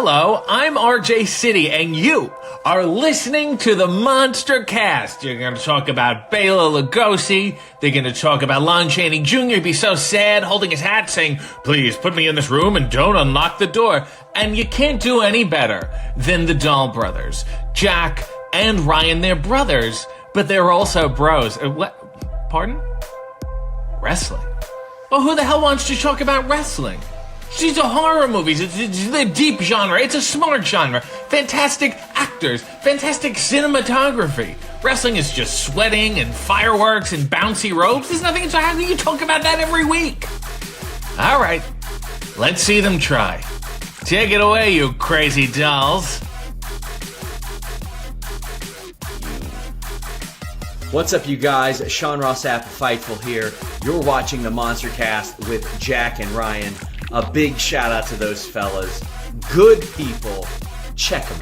Hello, I'm RJ City, and you are listening to the MonsterCast. You're going to talk about Bela Lugosi. They're going to talk about Lon Chaney Jr. He'd be so sad, holding his hat, saying, "Please put me in this room and don't unlock the door." And you can't do any better than the Dahl brothers. Jack and Ryan, they're brothers, but they're also bros. What? Pardon? Wrestling. Well, who the hell wants to talk about wrestling? These are horror movies. It's a deep genre. It's a smart genre. Fantastic actors. Fantastic cinematography. Wrestling is just sweating and fireworks and bouncy ropes. There's nothing. How can you talk about that every week? All right. Let's see them try. Take it away, you crazy dolls. What's up, you guys? Sean Ross Sapp, Fightful here. You're watching the MonsterCast with Jack and Ryan. A big shout out to those fellas. Good people. Check them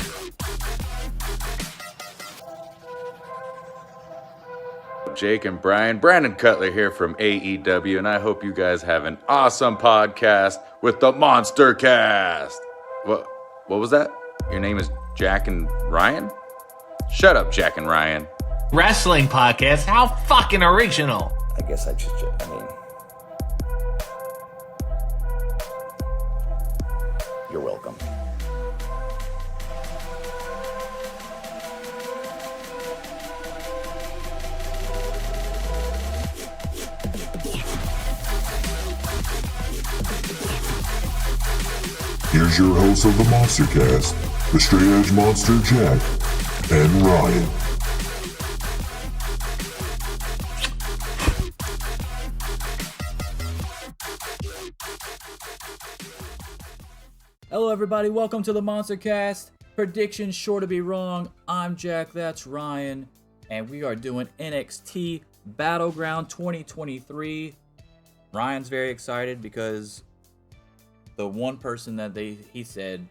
out. Jake and Brian. Brandon Cutler here from AEW, and I hope you guys have an awesome podcast with the MonsterCast. What was that? Your name is Jack and Ryan? Shut up, Jack and Ryan. Wrestling podcast? How fucking original. I guess you're welcome. Here's your host of the MonsterCast, the Straight Edge Monster Jack and Ryan. Hello everybody, welcome to the MonsterCast. Predictions sure to be wrong. I'm Jack, that's Ryan, and we are doing NXT Battleground 2023. Ryan's very excited because the one person that he said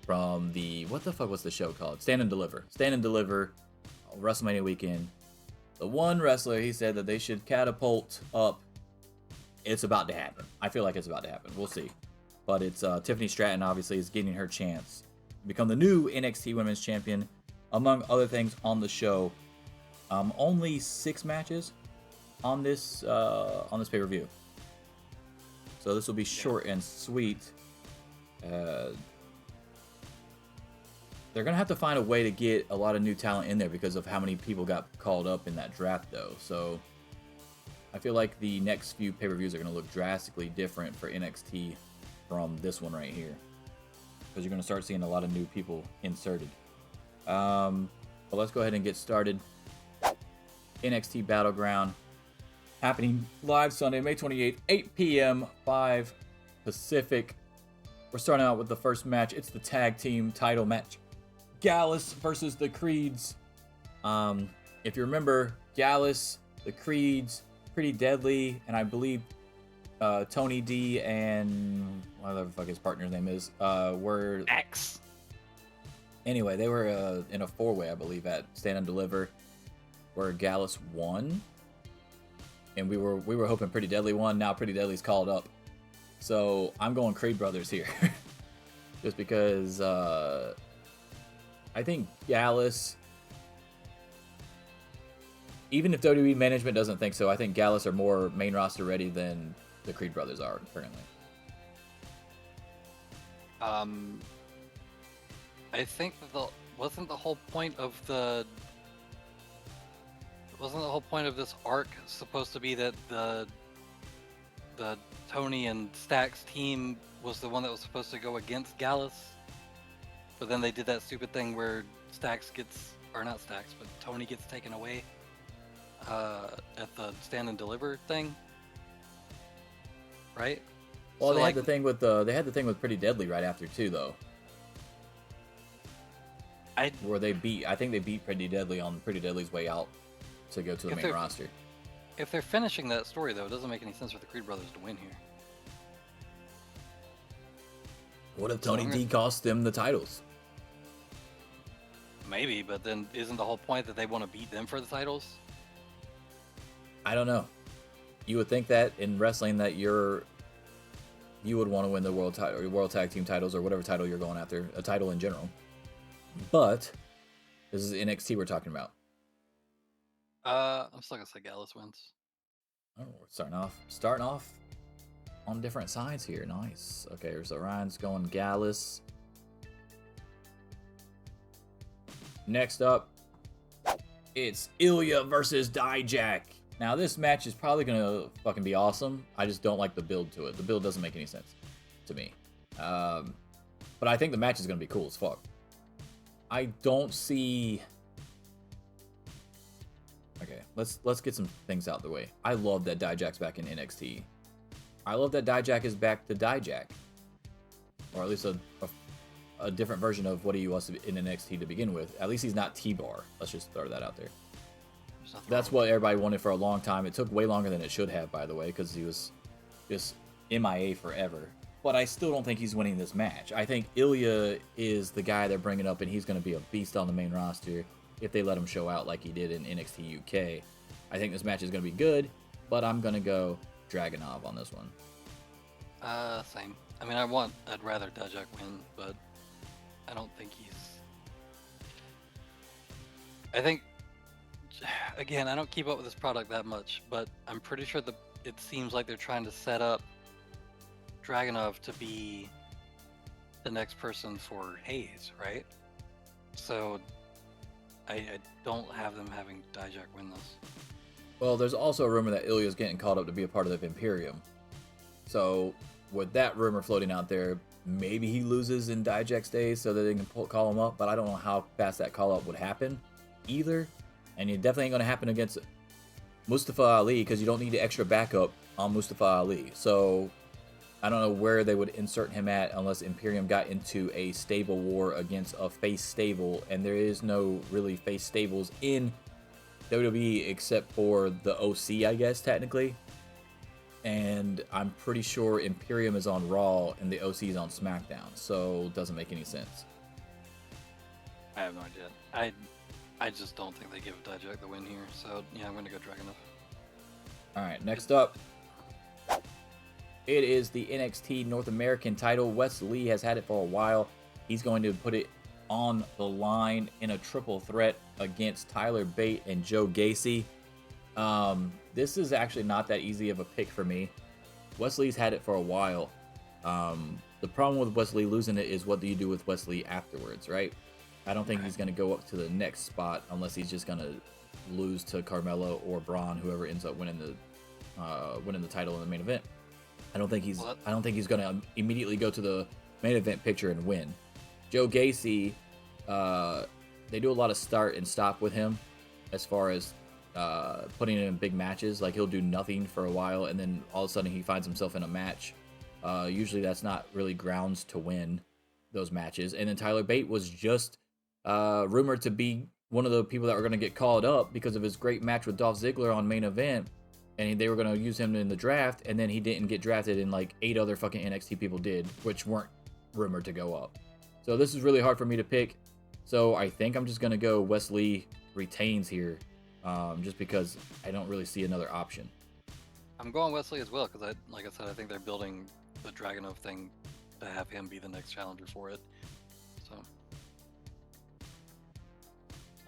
from the, what the fuck was the show called? Stand and Deliver, WrestleMania weekend. The one wrestler he said that they should catapult up. It's about to happen. I feel like it's about to happen. We'll see. But it's Tiffany Stratton, obviously, is getting her chance to become the new NXT Women's Champion, among other things on the show. Only 6 matches on this pay-per-view, so this will be short and sweet. They're gonna have to find a way to get a lot of new talent in there because of how many people got called up in that draft, though. So I feel like the next few pay-per-views are gonna look drastically different for NXT from this one right here, because you're going to start seeing a lot of new people inserted. But let's go ahead and get started. NXT Battleground happening live Sunday, May 28th, 8 p.m., 5 Pacific. We're starting out with the first match. It's the tag team title match. Gallus versus the Creeds. If you remember, Gallus, the Creeds, Pretty Deadly, and I believe Tony D and whatever the fuck his partner's name is, were X. Anyway, they were in a 4-way, I believe, at Stand and Deliver, where Gallus won, and we were hoping Pretty Deadly won. Now Pretty Deadly's called up, so I'm going Creed Brothers here, just because I think Gallus, even if WWE management doesn't think so, I think Gallus are more main roster ready than the Creed Brothers are currently. I think that wasn't the whole point of this arc supposed to be that the Tony and Stax team was the one that was supposed to go against Gallus, but then they did that stupid thing where Tony gets taken away at the Stand and Deliver thing. Right? Well, so they had the thing with Pretty Deadly right after too, though. I think they beat Pretty Deadly on Pretty Deadly's way out to go to the main roster. If they're finishing that story, though, it doesn't make any sense for the Creed Brothers to win here. What if Tony D cost them the titles? Maybe, but then isn't the whole point that they want to beat them for the titles? I don't know. You would think that in wrestling that you would want to win the world title, or world tag team titles, or whatever title you're going after, a title in general. But this is NXT we're talking about. I'm still gonna say Gallus wins. Oh, we're starting off on different sides here. Nice. Okay, so Ryan's going Gallus. Next up, it's Ilya versus Dijak. Now, this match is probably gonna fucking be awesome. I just don't like the build to it. The build doesn't make any sense to me. But I think the match is gonna be cool as fuck. I don't see. Okay, let's get some things out the way. I love that Dijak's back in NXT. I love that Dijak is back to Dijak, or at least a different version of what he was in NXT to begin with. At least he's not T-Bar. Let's just throw that out there. That's what everybody wanted for a long time. It took way longer than it should have, by the way, because he was just MIA forever. But I still don't think he's winning this match. I think Ilya is the guy they're bringing up, and he's going to be a beast on the main roster if they let him show out like he did in NXT UK. I think this match is going to be good, but I'm going to go Dragunov on this one. Same. I mean, I'd rather Dijak win, but I don't think I think, again, I don't keep up with this product that much, but I'm pretty sure it seems like they're trying to set up Dragunov to be the next person for Hayes, right? So I don't have them having Dijak win this. Well, there's also a rumor that Ilya's getting called up to be a part of the Imperium. So with that rumor floating out there, maybe he loses in Dijak's days so that they can call him up, but I don't know how fast that call up would happen either. And it definitely ain't going to happen against Mustafa Ali because you don't need the extra backup on Mustafa Ali. So I don't know where they would insert him at unless Imperium got into a stable war against a face stable, and there is no really face stables in WWE except for the OC, I guess, technically. And I'm pretty sure Imperium is on Raw and the OC is on SmackDown, so it doesn't make any sense. I have no idea. I just don't think they give Dijak the win here, so yeah, I'm going to go Dragunov. Alright, next up, it is the NXT North American title. Wes Lee has had it for a while. He's going to put it on the line in a triple threat against Tyler Bate and Joe Gacy. This is actually not that easy of a pick for me. Wes Lee's had it for a while. The problem with Wes Lee losing it is what do you do with Wes Lee afterwards, right? I don't think he's going to go up to the next spot unless he's just going to lose to Carmelo or Braun, whoever ends up winning the title in the main event. I don't think he's going to immediately go to the main event picture and win. Joe Gacy, they do a lot of start and stop with him as far as putting him in big matches. Like, he'll do nothing for a while, and then all of a sudden he finds himself in a match. Usually that's not really grounds to win those matches. And then Tyler Bate was just rumored to be one of the people that were going to get called up because of his great match with Dolph Ziggler on main event. And they were going to use him in the draft, and then he didn't get drafted, and like 8 other fucking NXT people did, which weren't rumored to go up. So this is really hard for me to pick. So I think I'm just going to go Wes Lee retains here, just because I don't really see another option. I'm going Wes Lee as well, because like I said, I think they're building the Dragunov thing to have him be the next challenger for it. So.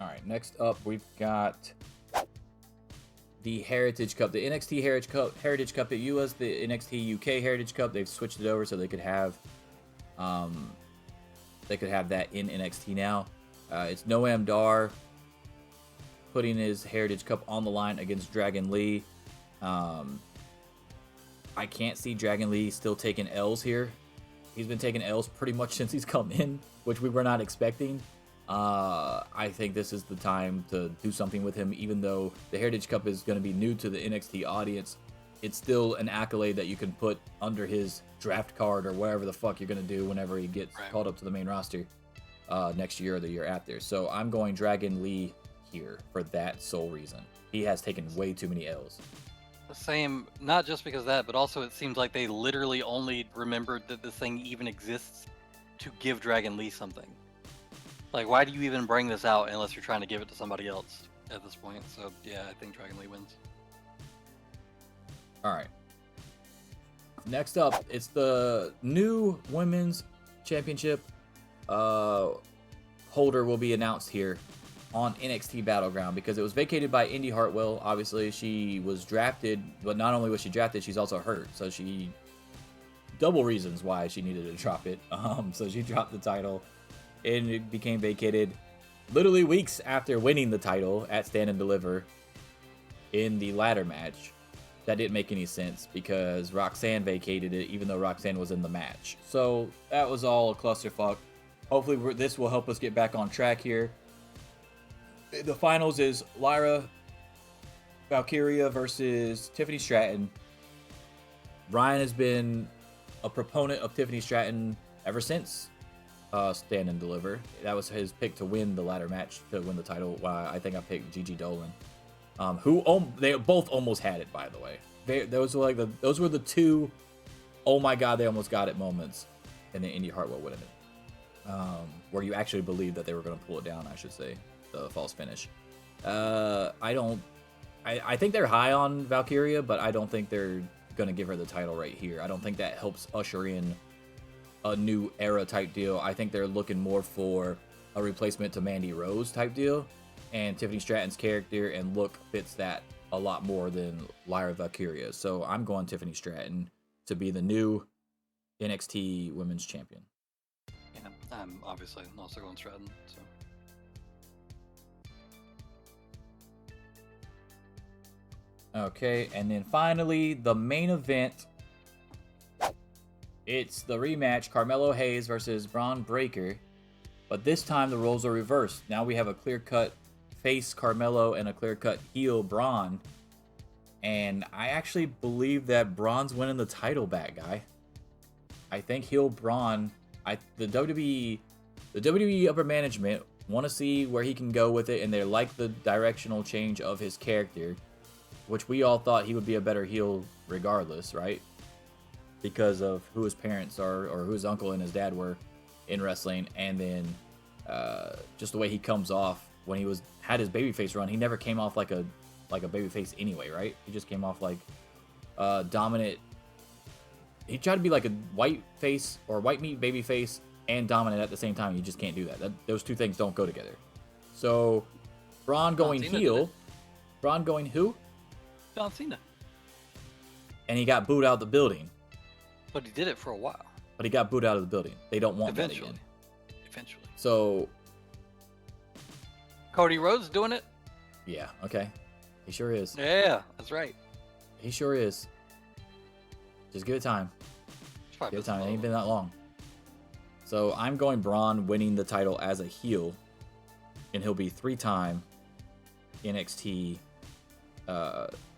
All right, next up we've got the Heritage Cup, the NXT Heritage Cup. It was the NXT UK Heritage Cup. They've switched it over so they could have that in NXT now. It's Noam Dar putting his Heritage Cup on the line against Dragon Lee. I can't see Dragon Lee still taking L's here. He's been taking L's pretty much since he's come in, which we were not expecting. I think this is the time to do something with him, even though the Heritage Cup is going to be new to the NXT audience. It's still an accolade that you can put under his draft card or whatever the fuck you're going to do whenever he gets called up to the main roster next year or the year after. So I'm going Dragon Lee here for that sole reason. He has taken way too many L's. The same, not just because of that, but also it seems like they literally only remembered that this thing even exists to give Dragon Lee something. Like, why do you even bring this out unless you're trying to give it to somebody else at this point? So, yeah, I think Dragon Lee wins. All right. Next up, it's the new women's championship. Holder will be announced here on NXT Battleground because it was vacated by Indy Hartwell. Obviously, she was drafted, but not only was she drafted, she's also hurt. So she double reasons why she needed to drop it. So she dropped the title, and it became vacated literally weeks after winning the title at Stand and Deliver in the ladder match. That didn't make any sense because Roxanne vacated it, even though Roxanne was in the match. So that was all a clusterfuck. Hopefully this will help us get back on track here. The finals is Lyra Valkyria versus Tiffany Stratton. Ryan has been a proponent of Tiffany Stratton ever since Stand and Deliver. That was his pick to win the ladder match, to win the title. I think I picked Gigi Dolan. They both almost had it, by the way. Those were the two, oh my god, they almost got it moments, and then Indy Hartwell winning it, where you actually believed that they were going to pull it down. I should say the false finish. I think they're high on Valkyria, but I don't think they're going to give her the title right here. I don't think that helps usher in a new era type deal. I think they're looking more for a replacement to Mandy Rose type deal. And Tiffany Stratton's character and look fits that a lot more than Lyra Valkyria. So I'm going Tiffany Stratton to be the new NXT Women's Champion. Yeah, I'm obviously also going Stratton. So. Okay, and then finally, the main event. It's the rematch, Carmelo Hayes versus Braun Breaker. But this time the roles are reversed. Now we have a clear-cut face Carmelo and a clear-cut heel Braun, and I actually believe that Braun's winning the title back, guy. I think heel Braun. The WWE upper management want to see where he can go with it, and they like the directional change of his character, which we all thought he would be a better heel regardless, right? Because of who his parents are, or who his uncle and his dad were in wrestling, and then just the way he comes off. When he had his babyface run, he never came off like a babyface anyway, right? He just came off like dominant. He tried to be like a white face or white meat babyface and dominant at the same time. You just can't do that. Those two things don't go together. So Braun going heel, Braun going who? John Cena. And he got booed out of the building. But he did it for a while. But he got booed out of the building. They don't want that again. Eventually. So Cody Rhodes doing it? Yeah, okay. He sure is. Yeah, that's right. He sure is. Just give it time. Give it time. It ain't been that long. So I'm going Braun winning the title as a heel, and he'll be 3-time NXT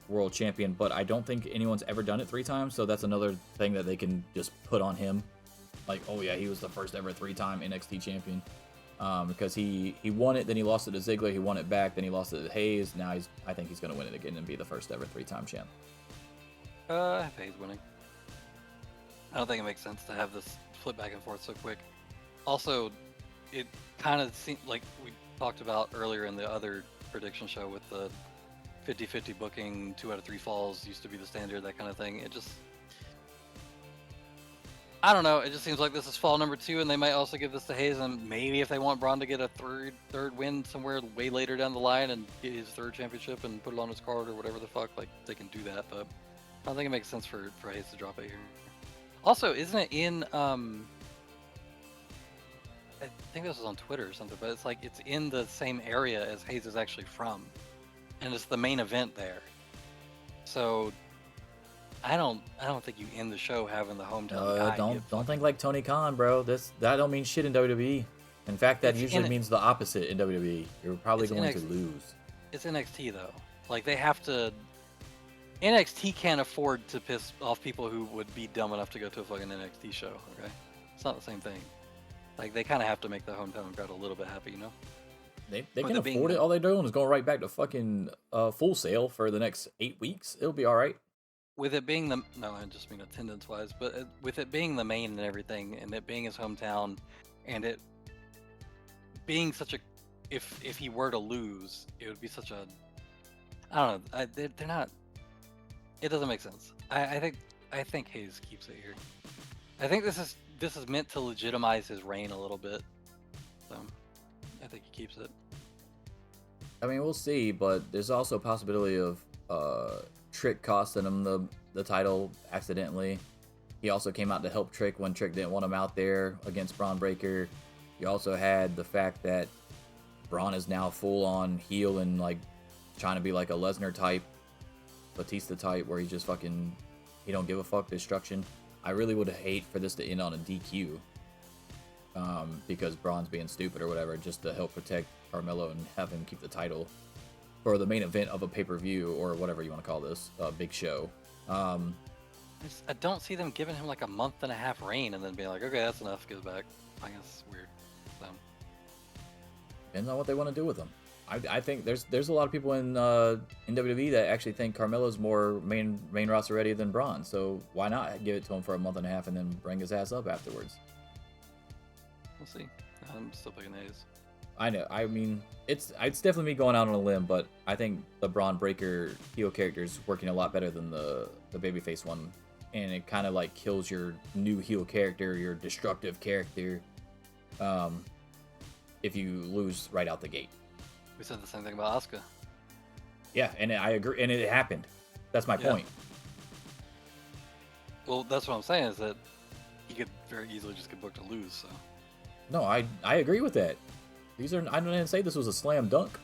World Champion. But I don't think anyone's ever done it 3 times, so that's another thing that they can just put on him. Like, oh yeah, he was the first ever 3-time NXT champion. Because he won it, then he lost it to Ziggler, he won it back, then he lost it to Hayes. Now I think he's going to win it again and be the first ever 3-time champ. I have Hayes winning. I don't think it makes sense to have this flip back and forth so quick. Also, it kind of seemed like we talked about earlier in the other prediction show with the 50-50 booking, 2 out of 3 falls used to be the standard, that kind of thing. It just, I don't know. It just seems like this is fall number 2, and they might also give this to Hayes. And maybe if they want Braun to get a third win somewhere way later down the line and get his 3rd championship and put it on his card or whatever the fuck, like they can do that. But I don't think it makes sense for Hayes to drop it here. Also, isn't it in? I think this was on Twitter or something, but it's like it's in the same area as Hayes is actually from, and it's the main event there. So I don't think you end the show having the hometown guy. Don't think like Tony Khan, bro. That don't mean shit in WWE. In fact, that usually means the opposite in WWE. You're probably going to lose. It's NXT though. Like they have to. NXT can't afford to piss off people who would be dumb enough to go to a fucking NXT show. Okay, it's not the same thing. Like they kind of have to make the hometown crowd a little bit happy, you know. They can afford it. All they're doing is going right back to fucking Full Sail for the next 8 weeks. It'll be all right. With it being I just mean attendance wise, but with it being the main and everything, and it being his hometown, and it being such a, if he were to lose, it would be such a, I don't know, they're not. It doesn't make sense. I think I think Hayes keeps it here. I think this is meant to legitimize his reign a little bit. So I think he keeps it. I mean, we'll see, but there's also a possibility of Trick costing him the title accidentally. He also came out to help Trick when Trick didn't want him out there against Braun Breaker. You also had the fact that Braun is now full on heel and like trying to be like a Lesnar type, Batista type, where he just fucking he don't give a fuck destruction. I really would hate for this to end on a DQ, because Braun's being stupid or whatever, just to help protect Carmelo and have him keep the title for the main event of a pay-per-view or whatever you want to call this, big show. I don't see them giving him like a month and a half reign and then being like, okay, that's enough, goes back. I guess it's weird. So. Depends on what they want to do with him. I think there's a lot of people in WWE that actually think Carmelo's more main roster ready than Braun. So why not give it to him for a month and a half and then bring his ass up afterwards? We'll see. I'm still picking Hayes. I know. I mean, it's definitely me going out on a limb, but I think the Braun Breaker heel character is working a lot better than the babyface one, and it kind of like kills your new heel character, your destructive character, if you lose right out the gate. We said the same thing about Asuka. Yeah, and I agree, and it happened. That's my point. Well, that's what I'm saying is that he could very easily just get booked to lose. So. No, I agree with that. These are I didn't say this was a slam dunk.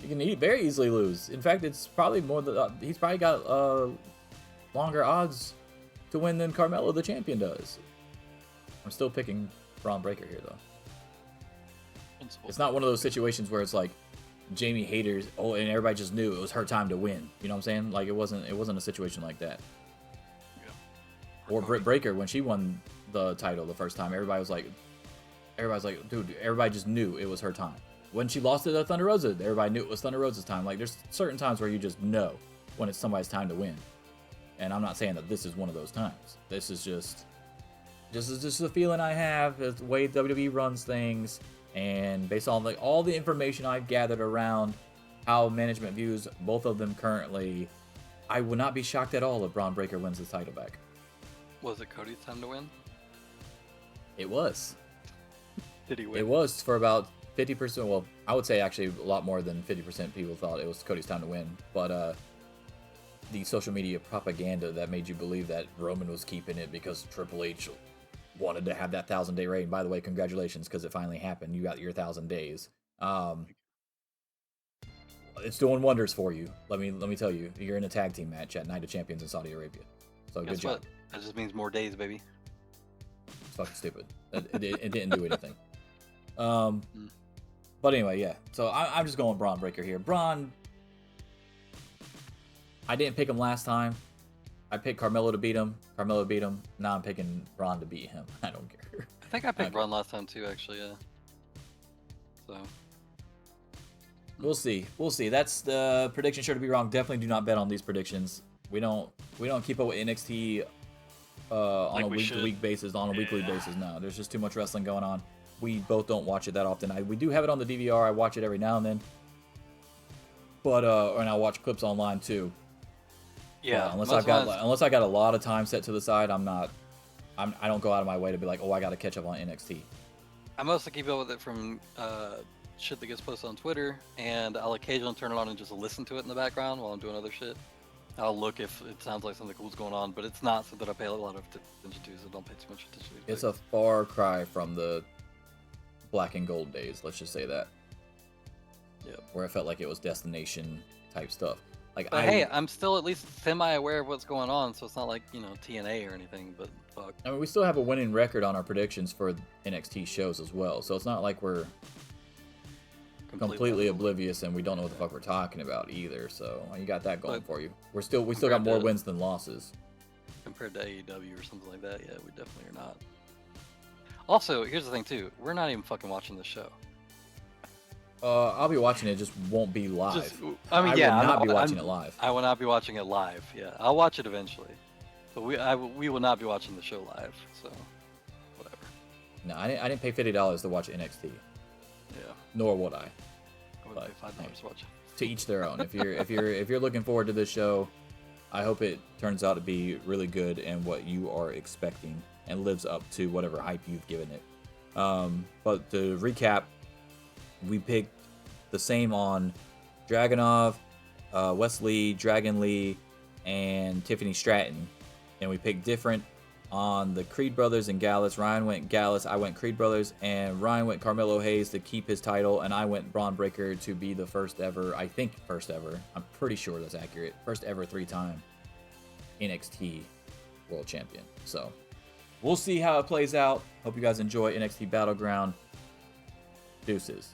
He can very easily lose. In fact, it's probably more he's probably got longer odds to win than Carmelo the champion does. I'm still picking Braun Breaker here though. It's not one of those situations where it's like Jamie Hayter's and everybody just knew it was her time to win. You know what I'm saying? Like it wasn't a situation like that. Yeah. Or Britt Baker when she won the title the first time, everybody's like, dude, everybody just knew it was her time. When she lost it to Thunder Rosa, everybody knew it was Thunder Rosa's time. Like there's certain times where you just know when it's somebody's time to win. And I'm not saying that this is one of those times. This is just the feeling I have, the way WWE runs things. And based on all the information I've gathered around how management views both of them currently, I would not be shocked at all if Braun Breaker wins the title back. Was it Cody's time to win? It was. Did he win? It was for about 50%. Well, I would say actually a lot more than 50% people thought it was Cody's time to win. But the social media propaganda that made you believe that Roman was keeping it because Triple H wanted to have that 1,000-day reign. By the way, congratulations, because it finally happened. You got your 1,000 days. It's doing wonders for you. Let me tell you, you're in a tag team match at Night of Champions in Saudi Arabia. So Guess good job. what? That just means more days, baby. It's fucking stupid. It didn't do anything. But anyway, yeah. So I'm just going Braun Breaker here. Braun, I didn't pick him last time. I picked Carmelo to beat him. Carmelo beat him. Now I'm picking Braun to beat him. I don't care. I think I picked Braun last time too, actually. Yeah. So. We'll see. That's the prediction. Sure to be wrong. Definitely do not bet on these predictions. We don't keep up with NXT on a week-to-week basis, on a weekly basis. No, there's just too much wrestling going on. We both don't watch it that often. We do have it on the DVR. I watch it every now and then. But and I watch clips online too. Yeah. Unless I got a lot of time set to the side, I don't go out of my way to be like, oh, I got to catch up on NXT. I mostly keep up with it from shit that gets posted on Twitter, and I'll occasionally turn it on and just listen to it in the background while I'm doing other shit. I'll look if it sounds like something cool's going on, but it's not something I pay a lot of attention to, so don't pay too much attention to. It's a far cry from the black and gold days, let's just say that. Yep. Where it felt like it was destination type stuff. Like, but hey, I'm still at least semi-aware of what's going on, so it's not like, TNA or anything, but fuck. I mean, we still have a winning record on our predictions for NXT shows as well, so it's not like we're completely oblivious and we don't know what the fuck we're talking about either, so you got that going for you. We still got more wins than losses. Compared to AEW or something like that, yeah, we definitely are not. Also, here's the thing too, we're not even fucking watching the show. I'll be watching it, just won't be live. I will not be watching it live. I will not be watching it live. Yeah, I'll watch it eventually, but we will not be watching the show live. So, whatever. No, I didn't pay $50 to watch NXT. Yeah. Nor would I. I would pay $5 to watch it. To each their own. If you're looking forward to this show, I hope it turns out to be really good and what you are expecting and lives up to whatever hype you've given it. But to recap, we picked the same on Dragunov, Wes Lee, Dragon Lee, and Tiffany Stratton. And we picked different on the Creed Brothers and Gallus. Ryan went Gallus, I went Creed Brothers, and Ryan went Carmelo Hayes to keep his title, and I went Braun Breaker to be the first ever, I think first ever, I'm pretty sure that's accurate, first ever 3-time NXT World Champion. So we'll see how it plays out. Hope you guys enjoy NXT Battleground. Deuces.